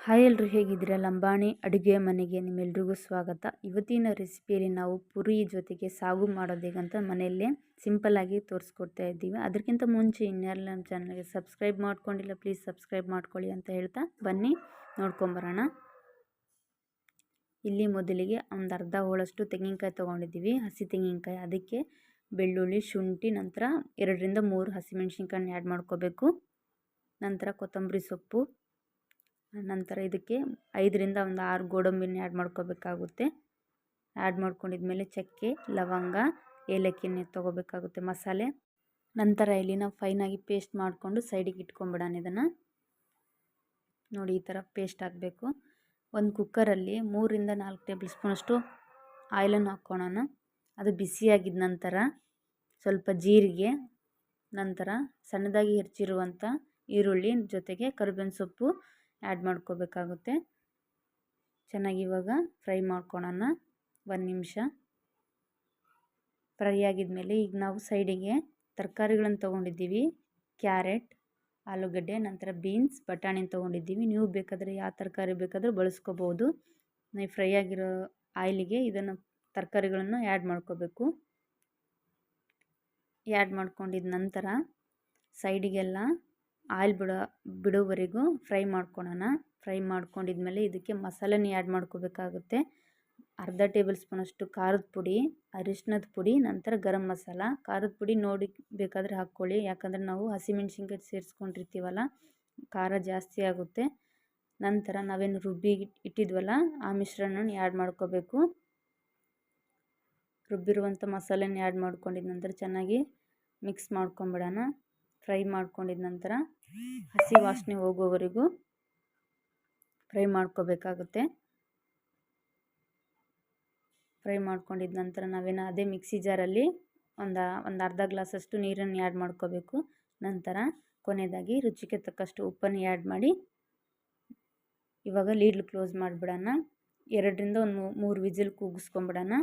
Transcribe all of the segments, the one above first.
Hi ಎಲ್ರು ಹೇಗಿದ್ದೀರಾ? ಲಂಬಾಣಿ ಅಡುಗೆ ಮನೆಗೆ ನಿಮ್ಮೆಲ್ರಿಗೂ ಸ್ವಾಗತ. ಇವತ್ತಿನ ರೆಸಿಪಿಯಲ್ಲಿ ನಾವು ಪುರಿ ಜೊತೆಗೆ ಸಾಗು ಮಾಡೋದು ಹೇಗಂತ ಮನೆಯಲ್ಲೇ ಸಿಂಪಲ್ಲಾಗಿ ತೋರಿಸ್ಕೊಡ್ತಾ ಇದ್ದೀವಿ. ಅದಕ್ಕಿಂತ ಮುಂಚೆ ಇನ್ಯಾರು ನಮ್ಮ ಚಾನಲ್ಗೆ ಸಬ್ಸ್ಕ್ರೈಬ್ ಮಾಡ್ಕೊಂಡಿಲ್ಲ, ಪ್ಲೀಸ್ ಸಬ್ಸ್ಕ್ರೈಬ್ ಮಾಡ್ಕೊಳ್ಳಿ ಅಂತ ಹೇಳ್ತಾ ಬನ್ನಿ ನೋಡ್ಕೊಂಬರೋಣ. ಇಲ್ಲಿ ಮೊದಲಿಗೆ ಒಂದು ಅರ್ಧ ಹೋಳಷ್ಟು ತೆಂಗಿನಕಾಯಿ ತೊಗೊಂಡಿದ್ದೀವಿ, ಹಸಿ ತೆಂಗಿನಕಾಯಿ. ಅದಕ್ಕೆ ಬೆಳ್ಳುಳ್ಳಿ, ಶುಂಠಿ, ನಂತರ 2ರಿಂದ 3 ಹಸಿಮೆಣ್ಸಿನ್ಕಾಯನ್ನ ಆ್ಯಡ್ ಮಾಡ್ಕೋಬೇಕು. ನಂತರ ಕೊತ್ತಂಬರಿ ಸೊಪ್ಪು, ನಂತರ ಇದಕ್ಕೆ 5ರಿಂದ 6 ಗೋಡಂಬಿನ ಆ್ಯಡ್ ಮಾಡ್ಕೋಬೇಕಾಗುತ್ತೆ. ಆ್ಯಡ್ ಮಾಡ್ಕೊಂಡಿದ್ಮೇಲೆ ಚಕ್ಕೆ, ಲವಂಗ, ಏಲಕ್ಕಿನ ತೊಗೋಬೇಕಾಗುತ್ತೆ ಮಸಾಲೆ. ನಂತರ ಇಲ್ಲಿ ನಾವು ಫೈನಾಗಿ ಪೇಸ್ಟ್ ಮಾಡಿಕೊಂಡು ಸೈಡಿಗೆ ಇಟ್ಕೊಂಬಿಡೋಣ. ಇದನ್ನು ನೋಡಿ, ಈ ಥರ ಪೇಸ್ಟ್ ಆಗಬೇಕು. ಒಂದು ಕುಕ್ಕರಲ್ಲಿ 3ರಿಂದ 4 ಟೇಬಲ್ ಸ್ಪೂನಷ್ಟು ಆಯಿಲನ್ನು ಹಾಕ್ಕೊಳ್ಳೋಣ. ಅದು ಬಿಸಿಯಾಗಿದ್ದ ನಂತರ ಸ್ವಲ್ಪ ಜೀರಿಗೆ, ನಂತರ ಸಣ್ಣದಾಗಿ ಹೆಚ್ಚಿರುವಂಥ ಈರುಳ್ಳಿ ಜೊತೆಗೆ ಕರಿಬೇವಿನ ಸೊಪ್ಪು ಆ್ಯಡ್ ಮಾಡ್ಕೋಬೇಕಾಗುತ್ತೆ. ಚೆನ್ನಾಗಿ ಇವಾಗ ಫ್ರೈ ಮಾಡ್ಕೊಳ್ಳೋಣ. 1 ನಿಮಿಷ ಫ್ರೈ ಆಗಿದ್ಮೇಲೆ ಈಗ ನಾವು ಸೈಡಿಗೆ ತರಕಾರಿಗಳನ್ನು ತೊಗೊಂಡಿದ್ದೀವಿ. ಕ್ಯಾರೆಟ್, ಆಲೂಗಡ್ಡೆ, ನಂತರ ಬೀನ್ಸ್, ಬಟಾಣಿನ ತೊಗೊಂಡಿದ್ದೀವಿ. ನೀವು ಬೇಕಾದರೆ ಯಾವ ತರಕಾರಿ ಬೇಕಾದರೂ ಬಳಸ್ಕೋಬೋದು. ನೀವು ಫ್ರೈ ಆಗಿರೋ ಆಯಿಲಿಗೆ ಇದನ್ನು ತರಕಾರಿಗಳನ್ನು ಆ್ಯಡ್ ಮಾಡ್ಕೋಬೇಕು. ಆ್ಯಡ್ ಮಾಡ್ಕೊಂಡಿದ್ದ ನಂತರ ಸೈಡಿಗೆಲ್ಲ ಆಯಿಲ್ ಬಿಡೋವರೆಗೂ ಫ್ರೈ ಮಾಡ್ಕೊಳ್ಳೋಣ. ಫ್ರೈ ಮಾಡ್ಕೊಂಡಿದ್ಮೇಲೆ ಇದಕ್ಕೆ ಮಸಾಲೆನ ಆ್ಯಡ್ ಮಾಡ್ಕೋಬೇಕಾಗುತ್ತೆ. ಅರ್ಧ ಟೇಬಲ್ ಸ್ಪೂನಷ್ಟು ಖಾರದ ಪುಡಿ, ಅರಿಶಿನದ ಪುಡಿ, ನಂತರ ಗರಂ ಮಸಾಲ. ಖಾರದ ಪುಡಿ ನೋಡಿ ಬೇಕಾದರೆ ಹಾಕ್ಕೊಳ್ಳಿ, ಯಾಕಂದರೆ ನಾವು ಹಸಿಮೆಣ್ಸಿನ್ಕಾಯಿ ಸೇರಿಸ್ಕೊಂಡಿರ್ತೀವಲ್ಲ, ಖಾರ ಜಾಸ್ತಿ ಆಗುತ್ತೆ. ನಂತರ ನಾವೇನು ರುಬ್ಬಿ ಇಟ್ಟಿದ್ವಲ್ಲ ಆ ಮಿಶ್ರಣನ ಆ್ಯಡ್ ಮಾಡ್ಕೋಬೇಕು. ರುಬ್ಬಿರುವಂಥ ಮಸಾಲೆನ ಆ್ಯಡ್ ಮಾಡ್ಕೊಂಡಿದ್ದ ನಂತರ ಚೆನ್ನಾಗಿ ಮಿಕ್ಸ್ ಮಾಡ್ಕೊಂಬಿಡೋಣ. ಫ್ರೈ ಮಾಡ್ಕೊಂಡಿದ್ದ ನಂತರ ಹಸಿ ವಾಸನೆ ಹೋಗೋವರೆಗೂ ಫ್ರೈ ಮಾಡ್ಕೋಬೇಕಾಗುತ್ತೆ. ಫ್ರೈ ಮಾಡ್ಕೊಂಡಿದ್ದ ನಂತರ ನಾವೇನು ಅದೇ ಮಿಕ್ಸಿ ಜಾರಲ್ಲಿ ಒಂದು ಅರ್ಧ ಗ್ಲಾಸಷ್ಟು ನೀರನ್ನು ಆ್ಯಡ್ ಮಾಡ್ಕೋಬೇಕು. ನಂತರ ಕೊನೆಯದಾಗಿ ರುಚಿಗೆ ತಕ್ಕಷ್ಟು ಉಪ್ಪನ್ನು ಆ್ಯಡ್ ಮಾಡಿ ಇವಾಗ ಲೀಡ್ಲು ಕ್ಲೋಸ್ ಮಾಡಿಬಿಡೋಣ. 2ರಿಂದ 3 ವಿಸಿಲ್ ಕೂಗಿಸ್ಕೊಂಬಿಡೋಣ.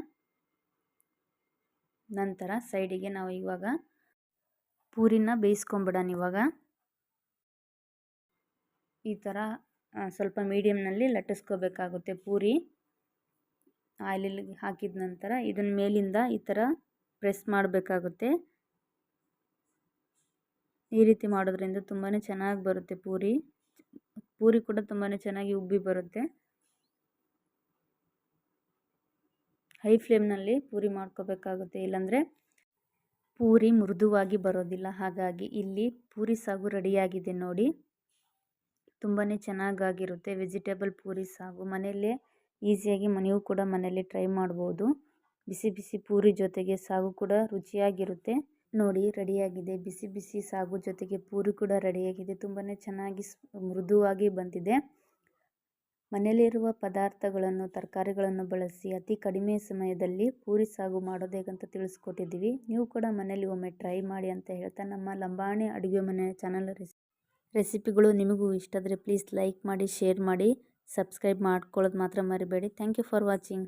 ನಂತರ ಸೈಡಿಗೆ ನಾವು ಇವಾಗ ಪೂರಿನ ಬೇಯಿಸ್ಕೊಂಬಿಡೋಣ. ಇವಾಗ ಈ ಥರ ಸ್ವಲ್ಪ ಮೀಡಿಯಮ್ನಲ್ಲಿ ಲಟ್ಟಿಸ್ಕೋಬೇಕಾಗುತ್ತೆ ಪೂರಿ. ಆಯಿಲಲ್ಲಿ ಹಾಕಿದ ನಂತರ ಇದನ್ನ ಮೇಲಿಂದ ಈ ಥರ ಪ್ರೆಸ್ ಮಾಡಬೇಕಾಗುತ್ತೆ. ಈ ರೀತಿ ಮಾಡೋದ್ರಿಂದ ತುಂಬಾ ಚೆನ್ನಾಗಿ ಬರುತ್ತೆ ಪೂರಿ ಕೂಡ ತುಂಬಾ ಚೆನ್ನಾಗಿ ಉಬ್ಬಿ ಬರುತ್ತೆ. ಹೈ ಫ್ಲೇಮ್ನಲ್ಲಿ ಪೂರಿ ಮಾಡ್ಕೋಬೇಕಾಗುತ್ತೆ, ಇಲ್ಲಾಂದರೆ ಪೂರಿ ಮೃದುವಾಗಿ ಬರೋದಿಲ್ಲ. ಹಾಗಾಗಿ ಇಲ್ಲಿ ಪೂರಿ ಸಾಗು ರೆಡಿಯಾಗಿದೆ ನೋಡಿ. ತುಂಬಾ ಚೆನ್ನಾಗಿರುತ್ತೆ ವೆಜಿಟೇಬಲ್ ಪೂರಿ ಸಾಗು. ಮನೆಯಲ್ಲೇ ಈಸಿಯಾಗಿ ನೀವು ಕೂಡ ಮನೆಯಲ್ಲಿ ಟ್ರೈ ಮಾಡ್ಬೋದು. ಬಿಸಿ ಬಿಸಿ ಪೂರಿ ಜೊತೆಗೆ ಸಾಗು ಕೂಡ ರುಚಿಯಾಗಿರುತ್ತೆ. ನೋಡಿ, ರೆಡಿಯಾಗಿದೆ. ಬಿಸಿ ಬಿಸಿ ಸಾಗು ಜೊತೆಗೆ ಪೂರಿ ಕೂಡ ರೆಡಿಯಾಗಿದೆ. ತುಂಬಾ ಚೆನ್ನಾಗಿ ಮೃದುವಾಗಿ ಬಂದಿದೆ. ಮನೆಯಲ್ಲಿರುವ ಪದಾರ್ಥಗಳನ್ನು, ತರಕಾರಿಗಳನ್ನು ಬಳಸಿ ಅತಿ ಕಡಿಮೆ ಸಮಯದಲ್ಲಿ ಪೂರಿ ಸಾಗು ಮಾಡೋದು ಹೇಗಂತ ತಿಳಿಸ್ಕೊಟ್ಟಿದ್ದೀವಿ. ನೀವು ಕೂಡ ಮನೇಲಿ ಒಮ್ಮೆ ಟ್ರೈ ಮಾಡಿ ಅಂತ ಹೇಳ್ತಾ, ನಮ್ಮ ಲಂಬಾಣಿ ಅಡುಗೆ ಮನೆ ಚಾನಲ್ ರೆಸಿಪಿಗಳು ನಿಮಗೂ ಇಷ್ಟ ಆದರೆ ಪ್ಲೀಸ್ ಲೈಕ್ ಮಾಡಿ, ಶೇರ್ ಮಾಡಿ, ಸಬ್ಸ್ಕ್ರೈಬ್ ಮಾಡ್ಕೊಳ್ಳೋದು ಮಾತ್ರ ಮರಿಬೇಡಿ. Thank you for watching.